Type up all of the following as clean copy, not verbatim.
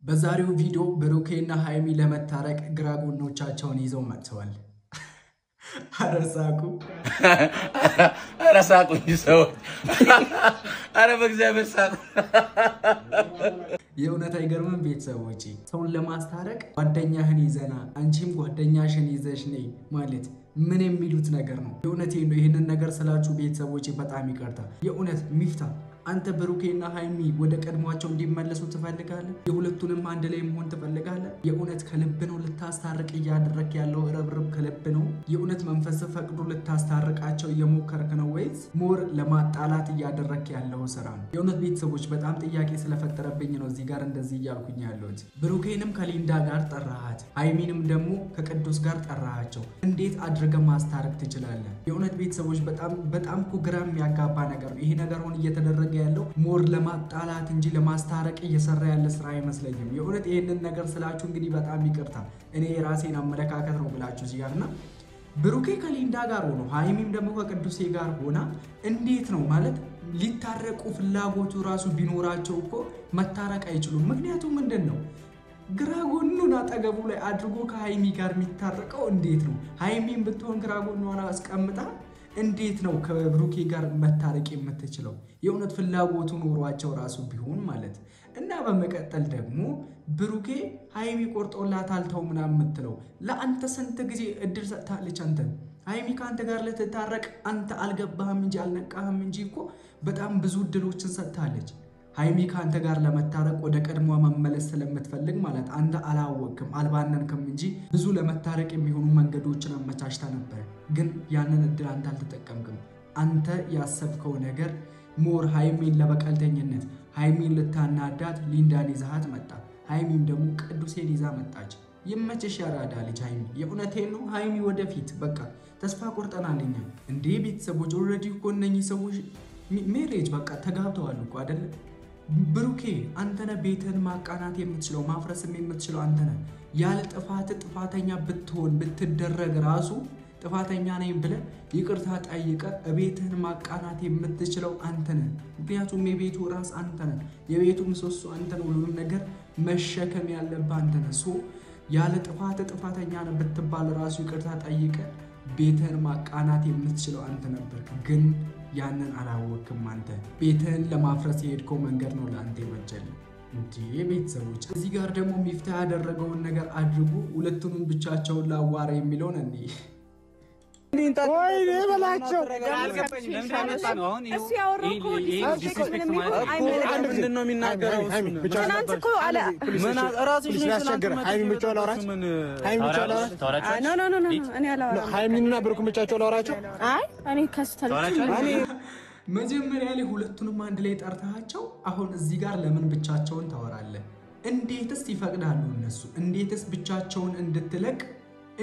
በዛሬው ቪዲዮ ብሩኬና ሃይሚ ለመታረቅ ግራ ጎኖቻቸውን ይዘው መጥተዋል። አረሳቁ ይሰው አረ በእግዚአብሔር ሳቁ። የእውነት አይገርምም? ቤተሰቦቼ ሰውን ለማስታረቅ ጓደኛህን ይዘና አንቺም ጓደኛሽን ይዘሽ ነይ ማለት ምን የሚሉት ነገር ነው? የእውነቴን ነው። ይሄንን ነገር ስላችሁ ቤተሰቦቼ በጣም ይቅርታ። የእውነት ሚፍታ አንተ ብሩኬና ሃይሚ ወደ ቀድሟቸው እንዲመለሱ ትፈልጋለህ? የሁለቱንም አንድ ላይ መሆን ትፈልጋለህ? የእውነት ከልብ ነው ልታስታርቅ እያደረክ ያለው ርብርብ ከልብ ነው? የእውነት መንፈስ ፈቅዶ ልታስታርቃቸው እየሞከርክ ነው ወይስ ሞር ለማጣላት እያደረክ ያለው ስራ ነው? የእውነት ቤተሰቦች በጣም ጥያቄ ስለፈጠረብኝ ነው እዚህ ጋር እንደዚህ እያልኩኝ ያለሁት። ብሩኬንም ከሊንዳ ጋር ጠራሃት፣ ሃይሚንም ደግሞ ከቅዱስ ጋር ጠራሃቸው። እንዴት አድርገህ ማስታረቅ ትችላለህ? የእውነት ቤተሰቦች በጣም እኮ ግራ የሚያጋባ ነገር ነው። ይሄ ነገር ሆነ እየተደረገ ያለው ሞር ለማጣላት እንጂ ለማስታረቅ እየሰራ ያለ ስራ አይመስለኝም። የእውነት ይሄንን ነገር ስላችሁ እንግዲህ በጣም ይቅርታ፣ እኔ የራሴን አመለካከት ነው ብላችሁ እዚህ ጋርና ብሩኬ ከሊንዳ ጋር ሆኖ ሃይሚም ደግሞ ከቅዱሴ ጋር ሆና እንዴት ነው ማለት ሊታረቁ ፍላጎቱ ራሱ ቢኖራቸው እኮ መታረቅ አይችሉም። ምክንያቱም ምንድነው ግራ ጎኑን አጠገቡ ላይ አድርጎ ከሃይሚ ጋር የሚታረቀው እንዴት ነው? ሃይሚም ብትሆን ግራ ጎኑን አስቀምጣ እንዴት ነው ከብሩኬ ጋር መታረቅ የምትችለው? የእውነት ፍላጎቱ ኖሯቸው ራሱ ቢሆን ማለት እና በመቀጠል ደግሞ ብሩኬ ሃይሚ ቆርጦላታል ተው ምናምን የምትለው ለአንተ ስንት ጊዜ እድል ሰጥታለች። አንተ ሃይሚ ከአንተ ጋር ልትታረቅ አንተ አልገባህም እንጂ አልነቃህም እንጂ እኮ በጣም ብዙ እድሎችን ሰጥታለች። ሃይሚ ከአንተ ጋር ለመታረቅ ወደ ቀድሞ መመለስ ስለምትፈልግ ማለት አንተ አላወቅም አልባነንክም እንጂ ብዙ ለመታረቅ የሚሆኑ መንገዶችን አመቻችታ ነበር። ግን ያንን እድል አንተ አልተጠቀምክም። አንተ ያሰብከው ነገር ሞር ሃይሚን ለበቀልተኝነት ሃይሚን ልታናዳት ሊንዳን ይዛሃት መጣ። ሃይሚም ደግሞ ቅዱሴን ይዛ መጣች። ይመችሽ ያራዳ ልጅ ሃይሚ። የእውነቴን ነው ሃይሚ ወደፊት በቃ ተስፋ ቆርጠናልኛ እንዴ ቤተሰቦች። ኦልሬዲ እኮ እነኚህ ሰዎች ሜሬጅ በቃ ተጋብተዋል እኮ አይደለ? ብሩኬ አንተነ ቤትን ማቃናት የምትችለው ማፍረስም የምትችለው አንተነ። ያለ ጥፋተኛ ብትሆን ብትደረግ ራሱ ጥፋተኛ ነኝ ብለ ይቅርታ ጠይቀ ቤትን ማቃናት የምትችለው አንተነ። ምክንያቱም የቤቱ ራስ አንተነ፣ የቤቱ ምሰሶ አንተነ፣ ሁሉንም ነገር መሸከም ያለብህ አንተነ። ሶ ያለ ጥፋተኛ ነህ ብትባል ራሱ ይቅርታ ጠይቀ ቤትን ማቃናት የምትችለው አንተ ነበርክ። ግን ያንን አላወቅም። አንተ ቤትህን ለማፍረስ የሄድከው መንገድ ነው ለአንተ ይወጀል እንዴ ቤተሰቦች። እዚህ ጋር ደግሞ ሚፍታ ያደረገውን ነገር አድርጉ ሁለቱንም ብቻቸውን ላዋራ የሚለውን እንዴ ወይ በላቸው እሱ ያወራው ምንድን ነው የሚናገረው? ሃይሚንና ብሩክን ብቻቸው ላወራቸው። መጀመሪያ ላይ ሁለቱንም አንድ ላይ ጠርታቸው አሁን እዚህ ጋር ለምን ብቻቸውን ታወራለህ? እንዴትስ ይፈቅዳሉ እነሱ? እንዴትስ ብቻቸውን እንድትለቅ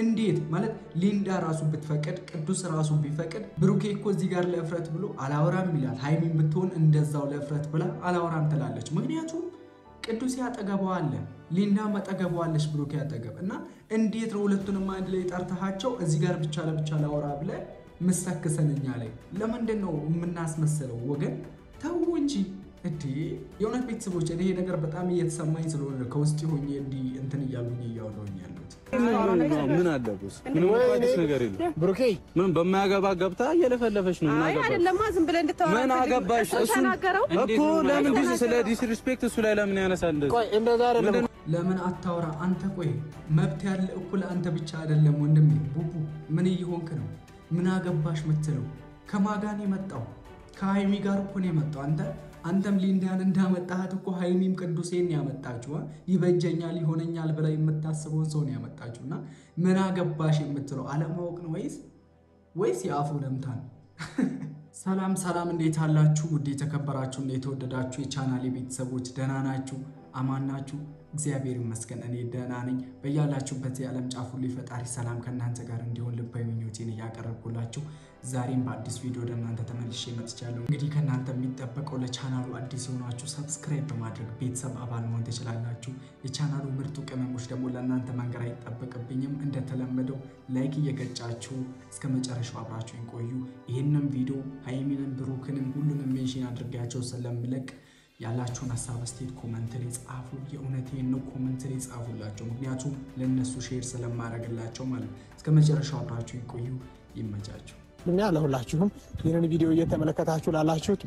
እንዴት ማለት ሊንዳ ራሱ ብትፈቅድ ቅዱስ ራሱ ቢፈቅድ ብሩኬ እኮ እዚህ ጋር ለእፍረት ብሎ አላወራም ይላል። ሃይሚን ብትሆን እንደዛው ለእፍረት ብላ አላወራም ትላለች። ምክንያቱም ቅዱስ ያጠገበው አለ፣ ሊንዳ ማጠገበው አለች ብሩኬ ያጠገብ እና እንዴት ነው ሁለቱንም አንድ ላይ ጠርታቸው እዚህ ጋር ብቻ ለብቻ ላወራ ብለ መሰከሰንኛ ላይ ለምንድን ነው የምናስመስለው? ወገን ተው እንጂ እንዴ የእውነት ቤተሰቦች። ይሄ ነገር በጣም እየተሰማኝ ስለሆነ ከውስጥ ሆኜ እንዲህ እንትን እያሉኝ እያወራሁኝ ያለሁት ምን አለብስ? ምን ወይስ ነገር የለም። ብሩኬ ምን በማያገባ ገብታ እየለፈለፈች ነው። ምን አገባሽ? አይደለም ዝም ብለህ እንድታወራ ምን አገባሽ? እሱ እኮ ለምን ስለ ዲስሪስፔክት እሱ ላይ ለምን ያነሳል? ቆይ እንደዛ አይደለም። ለምን አታወራ አንተ? ቆይ መብት ያለ እኮ ለአንተ ብቻ አይደለም ወንድሜ። ቡቡ ምን እየሆንክ ነው? ምን አገባሽ የምትለው? ከማጋን የመጣው ከሃይሚ ጋር እኮ ነው የመጣው። አንተም ሊንዳን እንዳመጣሃት እኮ ሃይሚም ቅዱሴን ያመጣችው ይበጀኛል ይሆነኛል ብላ የምታስበውን ሰው ነው ያመጣችውና ምን አገባሽ የምትለው አለማወቅ ነው ወይስ የአፉ ለምታ ነው? ሰላም እንዴት አላችሁ? ውድ የተከበራችሁ እና የተወደዳችሁ የቻናሌ ቤተሰቦች ደህና ናችሁ? አማን ናችሁ? እግዚአብሔር ይመስገን እኔ ደህና ነኝ። በያላችሁበት የዓለም ጫፍ ሁሉ ፈጣሪ ሰላም ከእናንተ ጋር እንዲሆን ልባዊ ምኞቴን እያቀረብኩላችሁ ዛሬም በአዲስ ቪዲዮ ወደ እናንተ ተመልሼ መጥቻለሁ። እንግዲህ ከእናንተ የሚጠበቀው ለቻናሉ አዲስ የሆናችሁ ሰብስክራይብ በማድረግ ቤተሰብ አባል መሆን ትችላላችሁ። የቻናሉ ምርጡ ቅመሞች ደግሞ ለእናንተ መንገር አይጠበቅብኝም። እንደተለመደው ላይክ እየገጫችሁ እስከ መጨረሻው አብራችሁን ቆዩ። ይህንን ቪዲዮ ሃይሚንም ብሩክንም ሁሉንም ሜንሽን አድርጋቸው ስለምለቅ ያላችሁን ሐሳብ አስተያየት ኮሜንት ላይ ጻፉ። የእውነቴን ነው ኮሜንት ላይ ጻፉላቸው፣ ምክንያቱም ለነሱ ሼር ስለማረግላቸው ማለት። እስከመጨረሻው አብራችሁ ይቆዩ። ይመቻችሁ። ለሁላችሁም ይሄንን ቪዲዮ እየተመለከታችሁ ላላችሁት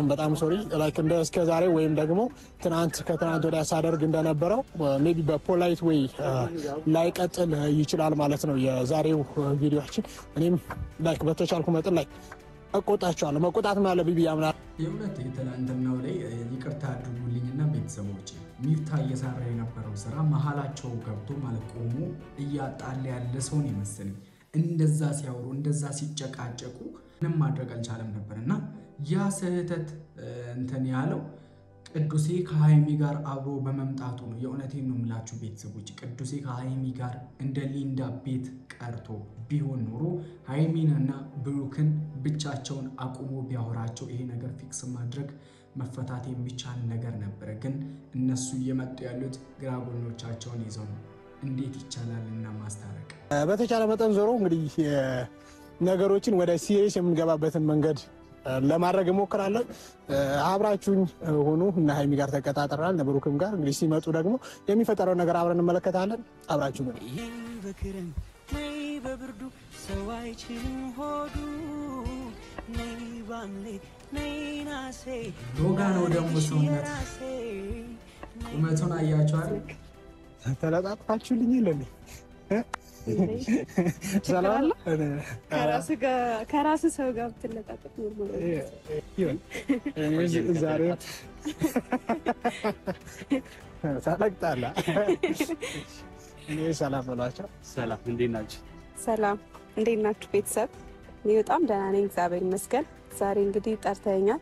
በጣም ሶሪ ላይክ እንደ እስከዛሬ ወይም ደግሞ ከትናንት ወዲያ ሳደርግ እንደነበረው ሜቢ በፖላይት ወይ ላይቀጥል ይችላል ማለት ነው የዛሬው ቪዲዮአችን። እኔም ላይክ በተቻልኩ መጠን ላይ እቆጣቸዋለሁ። መቆጣት ማለት ቢቢ ያምናል። የእውነት የትላንትናው ላይ ይቅርታ አድርጉልኝና ቤተሰቦች ሚፍታ እየሰራ የነበረው ስራ መሀላቸው ገብቶ ማለት ቆሞ እያጣለ ያለ ሰውን ይመስልኝ እንደዛ ሲያወሩ እንደዛ ሲጨቃጨቁ ምንም ማድረግ አልቻለም ነበርና ያ ስህተት እንትን ያለው ቅዱሴ ከሃይሚ ጋር አብሮ በመምጣቱ ነው። የእውነቴን ነው የምላችሁ ቤተሰቦች ቅዱሴ ከሃይሚ ጋር እንደ ሊንዳ ቤት ቀርቶ ቢሆን ኖሮ ሃይሚንና ብሩክን ብቻቸውን አቁሞ ቢያወራቸው ይሄ ነገር ፊክስ ማድረግ መፈታት የሚቻል ነገር ነበር። ግን እነሱ እየመጡ ያሉት ግራ ጎኖቻቸውን ይዘው ነው። እንዴት ይቻላልና ማስታረቅ በተቻለ መጠን ዞሮ እንግዲህ ነገሮችን ወደ ሲሪየስ የምንገባበትን መንገድ ለማድረግ እሞክራለሁ። አብራችሁኝ ሆኑ እና ሃይሚ ጋር ተቀጣጥረናል። ነብሩክም ጋር እንግዲህ ሲመጡ ደግሞ የሚፈጠረው ነገር አብረን እንመለከታለን። አብራችሁ ነው በክረም ነይ በብርዱ ሰው አይችልም ሆዱ ነይ ባምሌ ነይ ናሴ ሮጋ ነው ደግሞ ሰውነት ቁመቱን አያችኋል። ተለጣጣችሁልኝ ይለኝ ሰላም ከራስ ሰው ጋር ብትለጣጠፍ ነው ዛሬ ሳለቅጣላ እኔ ሰላም ብሏቸው። ሰላም እንዴት ናችሁ? ሰላም እንዴት ናችሁ ቤተሰብ? እኔ በጣም ደህና ነኝ እግዚአብሔር ይመስገን። ዛሬ እንግዲህ ጠርተኸኛል።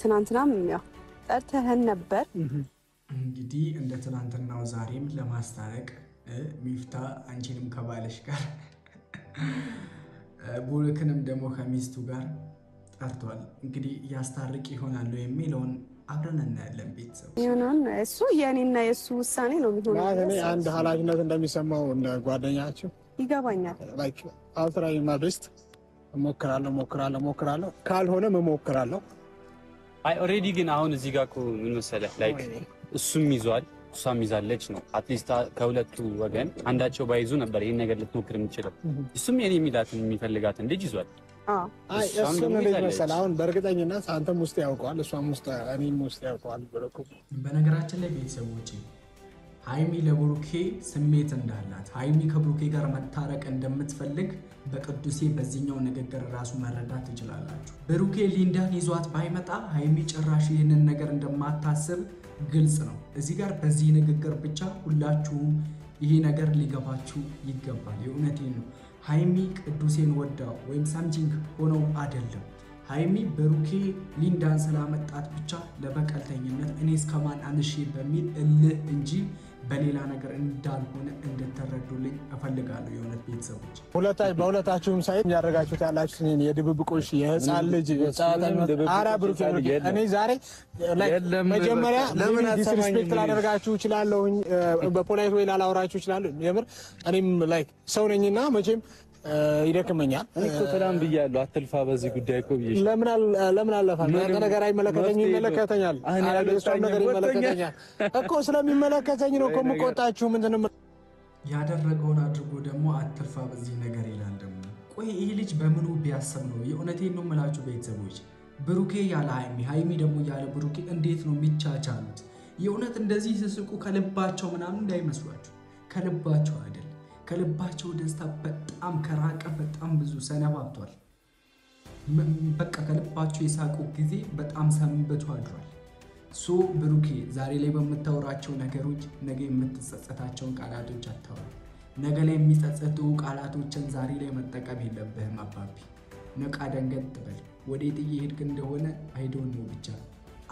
ትናንትናም ያው ጠርተኸን ነበር። እንግዲህ እንደ ትናንትናው ዛሬም ለማስታረቅ ሚፍታ አንቺንም ከባለሽ ጋር ቡሩክንም ደግሞ ከሚስቱ ጋር ጠርቷል። እንግዲህ ያስታርቅ ይሆናል የሚለውን አብረን እናያለን። ቤተሰብ ይሆናል እሱ የኔና የሱ ውሳኔ ነው የሚሆነው። ማለት እኔ አንድ ኃላፊነት እንደሚሰማው እንደ ጓደኛችሁ ይገባኛል። ላይክ አውትራይ ማድረስ ሞክራለሁ ካልሆነ መሞክራለሁ። አይ ኦሬዲ ግን አሁን እዚህ ጋር እኮ ምን መሰለህ ላይክ እሱም ይዟል እሷም ይዛለች ነው። አትሊስት ከሁለቱ ወገን አንዳቸው ባይዙ ነበር ይሄን ነገር ልትሞክር የምችለው። እሱም የኔ የሚላትን የሚፈልጋትን ልጅ ይዟል። አይ እሱም እንዴት መሰለህ አሁን በእርግጠኝነት አንተም ውስጥ ያውቀዋል እሷም ውስጥ እኔም ውስጥ ያውቀዋል ብለኩ። በነገራችን ላይ ቤተሰቦቼ ሃይሚ ለብሩኬ ስሜት እንዳላት ሃይሚ ከብሩኬ ጋር መታረቅ እንደምትፈልግ በቅዱሴ በዚህኛው ንግግር ራሱ መረዳት ትችላላችሁ። ብሩኬ ሊንዳን ይዟት ባይመጣ ሃይሚ ጭራሽ ይህንን ነገር እንደማታስብ ግልጽ ነው። እዚህ ጋር በዚህ ንግግር ብቻ ሁላችሁም ይሄ ነገር ሊገባችሁ ይገባል። የእውነቴን ነው። ሃይሚ ቅዱሴን ወዳው ወይም ሳምጂንግ ሆነው አይደለም። ሃይሚ ብሩኬ ሊንዳን ስላመጣት ብቻ ለበቀልተኝነት እኔ እስከማን አንሺ በሚል እልህ እንጂ በሌላ ነገር እንዳልሆነ እንድትረዱልኝ እፈልጋለሁ። የእውነት ቤተሰቦች በሁለታችሁም ሳይት ያደረጋችሁት ያላችሁ የድብብቆሽ የህፃን ልጅ አራ ብሩኬ እኔ ዛሬ መጀመሪያ ለምን ዲስሪስፔክት ላደርጋችሁ እችላለሁ፣ በፖላይት ወይ ላላወራችሁ እችላለሁ። የምር እኔም ላይክ ሰው ነኝና መቼም ይደክመኛል እኮ ሰላም ብያለሁ። አትልፋ በዚህ ጉዳይ እኮ ብዬሽ ለምን አለፋል? ነገር አይመለከተኝም። ይመለከተኛል ነገር ይመለከተኛል እኮ ስለሚመለከተኝ ነው እኮ የምቆጣችሁ። ምንድነው ያደረገውን አድርጎ ደግሞ አትልፋ በዚህ ነገር ይላል። ደግሞ ቆይ ይሄ ልጅ በምኑ ቢያሰብ ነው? የእውነቴን ነው የምላችሁ ቤተሰቦች ብሩኬ ያለ ሃይሚ ሃይሚ ደግሞ ያለ ብሩኬ እንዴት ነው የሚቻቻሉት? የእውነት እንደዚህ ሲስቁ ከልባቸው ምናምን እንዳይመስሏችሁ፣ ከልባቸው አይደል። ከልባቸው ደስታ በጣም ከራቀ በጣም ብዙ ሰነባብቷል። በቃ ከልባቸው የሳቁ ጊዜ በጣም ሰንብቶ አድሯል። ሶ ብሩኬ ዛሬ ላይ በምታወራቸው ነገሮች ነገ የምትጸጸታቸውን ቃላቶች አታውራ። ነገ ላይ የሚጸጸቱ ቃላቶችን ዛሬ ላይ መጠቀም የለብህም። አባቢ ነቃ ደንገጥ በል። ወዴት እየሄድክ እንደሆነ አይዶን ነው። ብቻ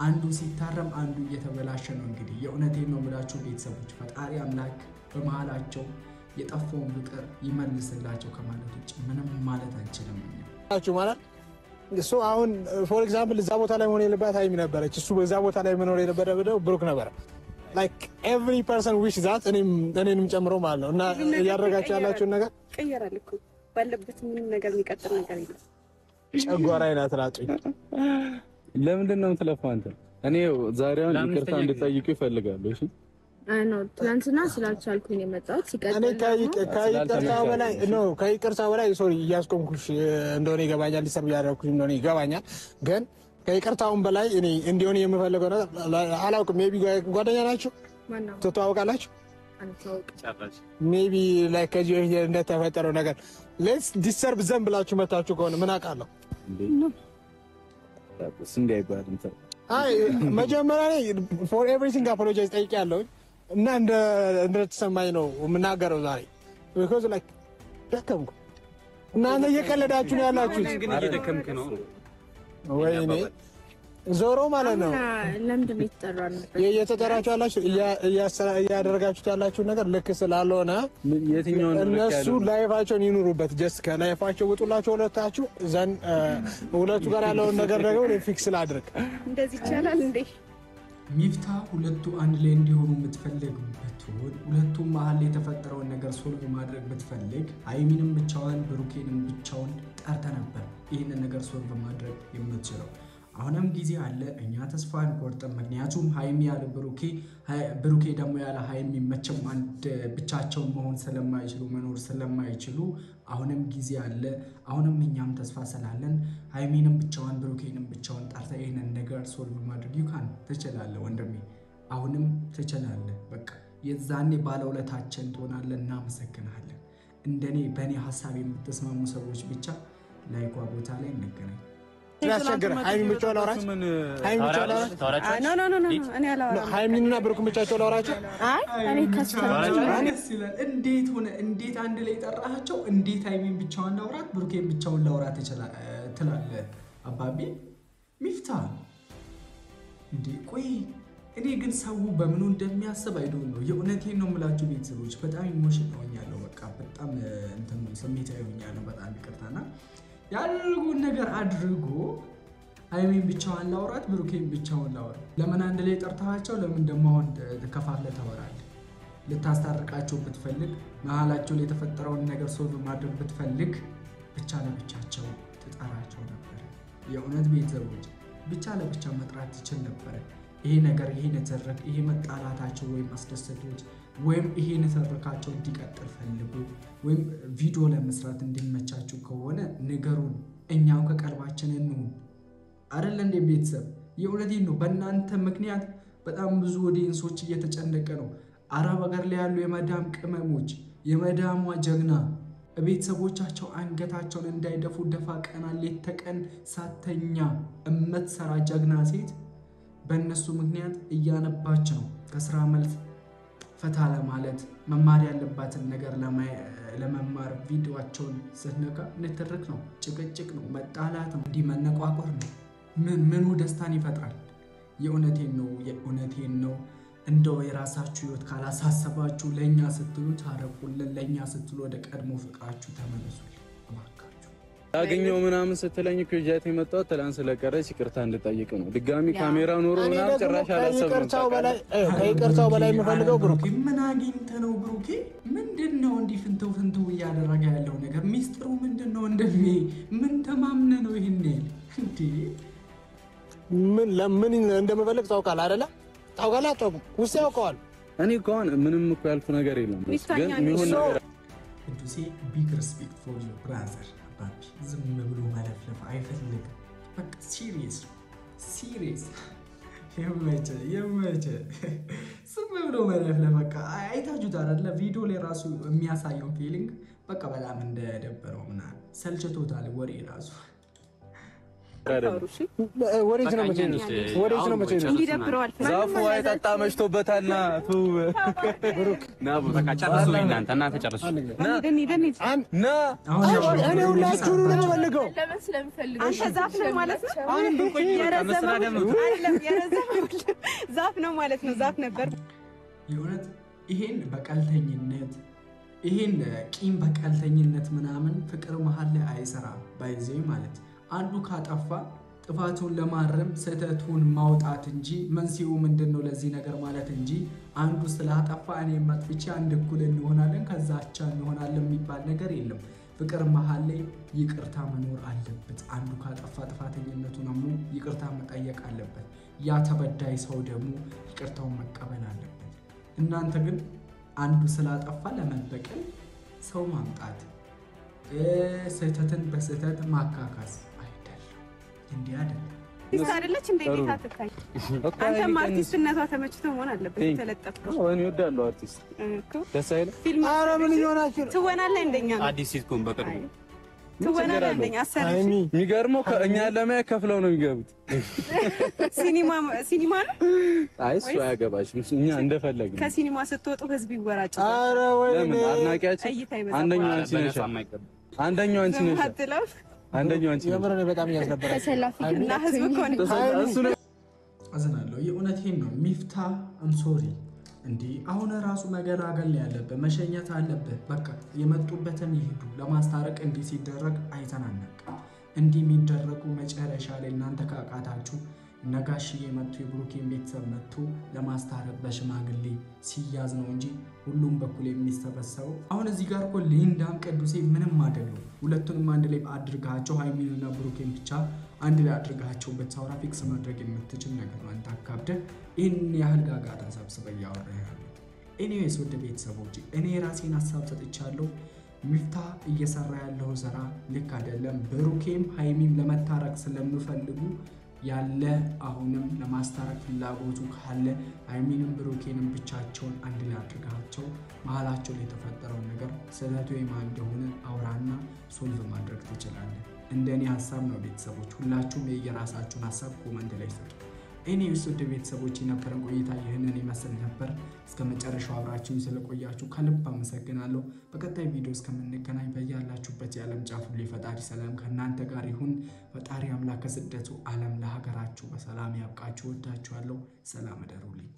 አንዱ ሲታረም አንዱ እየተበላሸ ነው። እንግዲህ የእውነቴን ነው የምላችሁ ቤተሰቦች ፈጣሪ አምላክ በመሃላቸው የጠፋውን ፍቅር ይመልስላቸው ከማለት ውጭ ምንም ማለት አንችልም። ማለት እሱ አሁን ፎር ኤግዛምፕል እዛ ቦታ ላይ መሆን የለባት ሃይሚ ነበረች። እሱ በዛ ቦታ ላይ መኖር የነበረው ብሩክ ነበረ። ላይክ ኤቭሪ ፐርሰን ዊሽ ዛት እኔንም ጨምሮ ማለት ነው። እና እያደረጋችሁ ያላችሁን ነገር ቀየራል እኮ ባለበት ምንም ነገር የሚቀጥል ነገር የለም። ጨጓራዬን አትላጡኝ። ለምንድን ነው የምትለፋው አንተ? እኔ ዛሬውን ይቅርታ እንድጠይቁ ይፈልጋለሁ። እሺ ነው ትናንትና ስላልቻልኩኝ የመጣሁት እኔ ከይቅርታ በላይ ሶሪ እያስቆምኩሽ እንደሆነ ይገባኛል። ሊሰርብ ያደረኩሽ እንደሆነ ይገባኛል። ግን ከይቅርታውን በላይ እኔ እንዲሆን የምፈልገው ነገር አላውቅም። ሜቢ ጓደኛ ናችሁ? ማነው ትተዋወቃላችሁ? አንተውቅ ሜቢ ላይ ከዚህ በፊት እንደተፈጠረው ነገር ሌትስ ዲሰርብ ዘም ብላችሁ መታችሁ ከሆነ ምን አውቃለሁ። እንዴ አይባልም። አይ መጀመሪያ ላይ ፎር ኤቭሪቲንግ አፖሎጃይዝ ጠይቄያለሁ እና እንደተሰማኝ ነው የምናገረው ዛሬ because like ደከምኩ። እናንተ እየቀለዳችሁ ነው ያላችሁት። ግን እየደከምክ ነው ወይኔ ዞሮ ማለት ነው። ለምንድን ነው የተጠራነው? እየተጠራችሁ ያላችሁ እያደረጋችሁት ያላችሁ ነገር ልክ ስላልሆነ የትኛውን እነሱ ላይፋቸውን ይኑሩበት። ጀስት ከላይፋቸው ውጡላቸው ሁለታችሁ ዘን ሁለቱ ጋር ያለውን ነገር ደግሞ ፊክስ ላድርግ። እንደዚህ ይቻላል እንዴ? ሚፍታ ሁለቱ አንድ ላይ እንዲሆኑ የምትፈልግ ብትሆን ሁለቱም መሀል ላይ የተፈጠረውን ነገር ሶልቭ ማድረግ ብትፈልግ ሃይሚንም ብቻዋን ብሩኬንም ብቻውን ጠርተ ነበር ይህንን ነገር ሶልቭ ማድረግ የምትችለው። አሁንም ጊዜ አለ። እኛ ተስፋ አንቆርጥም። ምክንያቱም ሃይሚ ያለ ብሩኬ ደግሞ ያለ ሃይሚ መቼም አንድ ብቻቸውን መሆን ስለማይችሉ መኖር ስለማይችሉ አሁንም ጊዜ አለ። አሁንም እኛም ተስፋ ስላለን ሃይሚንም ብቻዋን ብሩኬንም ብቻውን ጠርተ ይሄንን ነገር ሶልቭ ማድረግ ይካን ትችላለህ ወንድሜ፣ አሁንም ትችላለህ። በቃ የዛኔ ባለውለታችን ትሆናለህ። እናመሰግናለን። እንደኔ በእኔ ሀሳብ የምትስማሙ ሰዎች ብቻ ላይኳ ቦታ ላይ እንገናኝ። ያስቸገረ ሃይሚን ብቻውን አውራች ሃይሚንና ብሩክን ብቻቸውን አውራቸው። እኔ እንዴት ሆነ? እንዴት አንድ ላይ ጠራሃቸው? እንዴት ሃይሚን ብቻውን ላውራት ብሩኬን ብቻውን ላውራት ትላለህ? አባቢ ሚፍታ እንዴ ቆይ እኔ ግን ሰው በምኑ እንደሚያስብ አይዶን ነው። የእውነቴን ነው የምላችሁ ቤተሰቦች፣ በጣም ኢሞሽን ሆኛለሁ። በቃ በጣም እንትን ስሜታዊ ሆኛለሁ። በጣም ይቅርታና ያደረጉን ነገር አድርጎ ሃይሚን ብቻዋን ላውራት ብሩኬን ብቻውን ላውራት። ለምን አንድ ላይ ጠርታቸው? ለምን ደግሞ አሁን ተከፋፍለ ታወራለህ? ልታስታርቃቸው ብትፈልግ መሀላቸው ላይ የተፈጠረውን ነገር ሶልቭ ማድረግ ብትፈልግ ብቻ ለብቻቸው ትጠራቸው ነበር። የእውነት ቤተሰቦች ብቻ ለብቻ መጥራት ትችል ነበር። ይሄ ነገር ይሄ ነተረክ ይሄ መጣላታቸው ወይም አስደሰቶች ወይም ይሄ ነተረካቸው እንዲቀጥል ፈልጉ ወይም ቪዲዮ ለመስራት እንዲመቻችሁ ከሆነ ነገሩን እኛው ከቀልባችን እንሁን አይደል እንደ ቤተሰብ። የእውነቴን ነው። በእናንተ ምክንያት በጣም ብዙ ኦዲየንሶች እየተጨነቀ ነው። አረብ ሀገር ላይ ያሉ የመዳም ቅመሞች የመዳሟ ጀግና ቤተሰቦቻቸው አንገታቸውን እንዳይደፉ ደፋ ቀና ሌት ተቀን ሳተኛ እምትሰራ ጀግና ሴት በእነሱ ምክንያት እያነባች ነው። ከስራ መልስ ፈታ ለማለት መማር ያለባትን ነገር ለመማር ቪዲዮአቸውን ስትነካ ንትርክ ነው፣ ጭቅጭቅ ነው፣ መጣላት ነው፣ እንዲህ መነቋቆር ነው። ምኑ ደስታን ይፈጥራል? የእውነቴን ነው። እንደው የራሳችሁ ህይወት ካላሳሰባችሁ ለኛ ስትሉ ታረቁልን፣ ለኛ ስትሉ ወደ ቀድሞ ፍቅራችሁ ተመለሱልን እባካችሁ። ያገኘው ምናምን ስትለኝ እኮ ይዣት የመጣሁት ትላንት ስለቀረች ይቅርታ እንድጠይቅ ነው። ድጋሚ ካሜራ ኖሮ ምናምን ጭራሽ አላሰብኩም። ከይቅርታው በላይ የምፈልገው ብሩክ ምን አግኝተህ ነው? ብሩኬ ምንድነው እንዲህ ፍንተው እያደረገ ያለው ነገር? ሚስጥሩ ምንድነው? ምን ተማምነህ ነው ይሄን እንዴ? ለምን እንደምፈልግ ታውቃለህ አይደለ? ታውቃለህ አታውቅም? ውስጥ ያውቀዋል። እኔ እኮ አሁን ምንም እኮ ያልኩ ነገር የለም። ግን የሚሆን ነገር ቅዱሴ ቢግ ሪስፔክት ፎር ዩር ብራዘር። አባቢ ዝም ብሎ መለፍለፍ አይፈልግም። በቃ ሲሪየስ የመቼ ዝም ብሎ መለፍለፍ በቃ አይታችሁት አይደለ? ቪዲዮ ላይ ራሱ የሚያሳየው ፊሊንግ በቃ በጣም እንደደበረው ምናምን ሰልችቶታል። ወሬ ራሱ ወሬት ነው መቼ እንዲደብረዋል። ዛፉ አይጠጣ መሽቶበታልና ብሩክ ና በቃ ጨርሱ። እናንተ ጨርሱ። ና እኔ ሁላችሁንም ነው የምፈልገው። ለምን ስለምፈልግ አንተ ዛፍ ነው ማለት ነው? ዛፍ ነው ማለት ነው። ዛፍ ነበር። የእውነት ይሄን በቀልተኝነት ይሄን ቂም በቀልተኝነት ምናምን ፍቅር መሀል ላይ አይሰራም። ባይዜ ማለት አንዱ ካጠፋ ጥፋቱን ለማረም ስህተቱን ማውጣት እንጂ መንስኤው ምንድነው ለዚህ ነገር ማለት እንጂ አንዱ ስላጠፋ እኔ መጥፍቼ አንድ እኩል እንሆናለን ከዛቻ እንሆናለን የሚባል ነገር የለም። ፍቅር መሀል ላይ ይቅርታ መኖር አለበት። አንዱ ካጠፋ ጥፋተኝነቱን አምኖ ይቅርታ መጠየቅ አለበት። ያ ተበዳይ ሰው ደግሞ ይቅርታውን መቀበል አለበት። እናንተ ግን አንዱ ስላጠፋ ለመበቀል ሰው ማምጣት፣ ስህተትን በስህተት ማካካስ አይደለም። እንዲህ አይደለም። አርቲስት አይደለች እንደ ቤት አትታይ። አንተም አርቲስትነቷ ተመችቶ መሆን አለበት። ተለጠፍከው እኔ እወዳለሁ አርቲስት ደስ አይልም። ፊልም ኧረ ምን እየሆናችሁ ትወናለህ እንደኛ ነው። አዲስ ሲትኮም በቅርቡ ትወናለህ እንደኛ አሰሪ የሚገርመው ከእኛ ለማያ ከፍለው ነው የሚገቡት። ሲኒማ ነው። አይ እሱ አያገባሽም። እኛ እንደፈለግን ከሲኒማ ስትወጡ ህዝብ ይወራጭ። ኧረ ወይ ለምን አድናቂያችን አንደኛው አንቺ ነሽ። አንደኛው አንቺ ነሽ። አንደኛው አንቺ ነሽ። የምር በጣም እያስነበረ እና ህዝብ እኮ ነው እሱ ነው። አዝናለሁ። የእውነቴን ነው ሚፍታ ሶሪ እንዴ አሁን ራሱ መገላገል ያለበት መሸኘት አለበት። በቃ የመጡበትን ይሄዱ። ለማስታረቅ እንዲህ ሲደረግ አይተናነቅ። እንዲህ የሚደረጉ መጨረሻ ላይ እናንተ ካቃታችሁ ነጋሽዬ መጥቶ የብሩኬን ቤተሰብ መጥቶ ለማስታረቅ በሽማግሌ ሲያዝ ነው እንጂ ሁሉም በኩል የሚሰበሰበው። አሁን እዚህ ጋር እኮ ሊንዳም ቅዱሴ ምንም አይደሉም። ሁለቱንም አንድ ላይ አድርጋቸው ሃይሚንና ብሩኬን ብቻ አንድ ላይ አድርጋቸው በታውራ ፊክስ ማድረግ የምትችል ነገር ነው። አንተ አካብደህ ይህን ያህል ጋጋታ ሰብስበህ እያወራህ ያለው። ኤኒዌይስ ወደ ቤተሰቦች እኔ የራሴን ሀሳብ ሰጥቻለሁ። ሚፍታ እየሰራ ያለው ስራ ልክ አይደለም። ብሩኬም ሃይሚም ለመታረቅ ስለምፈልጉ ያለ አሁንም ለማስታረቅ ፍላጎቱ ካለ ሃይሚንም ብሩኬንም ብቻቸውን አንድ ላይ አድርጋቸው መሀላቸው ላይ የተፈጠረውን ነገር ስህተቱ የማን እንደሆነ አውራና ሶልቭ ማድረግ ትችላለህ። እንደኔ ሀሳብ ነው። ቤተሰቦች ሁላችሁም የየራሳችሁን ሀሳብ ኮመንት ላይ ስጡ። ኤኒዌይስ ወደ ቤተሰቦች የነበረን ቆይታ ይህንን ይመስል ነበር። እስከ መጨረሻው አብራችሁኝ ስለቆያችሁ ከልብ አመሰግናለሁ። በቀጣይ ቪዲዮ እስከምንገናኝ በያላችሁበት የዓለም ጫፍ ሁሉ ፈጣሪ ሰላም ከእናንተ ጋር ይሁን። ፈጣሪ አምላክ ከስደቱ ዓለም ለሀገራችሁ በሰላም ያብቃችሁ። ወዳችኋለሁ። ሰላም እደሩልኝ።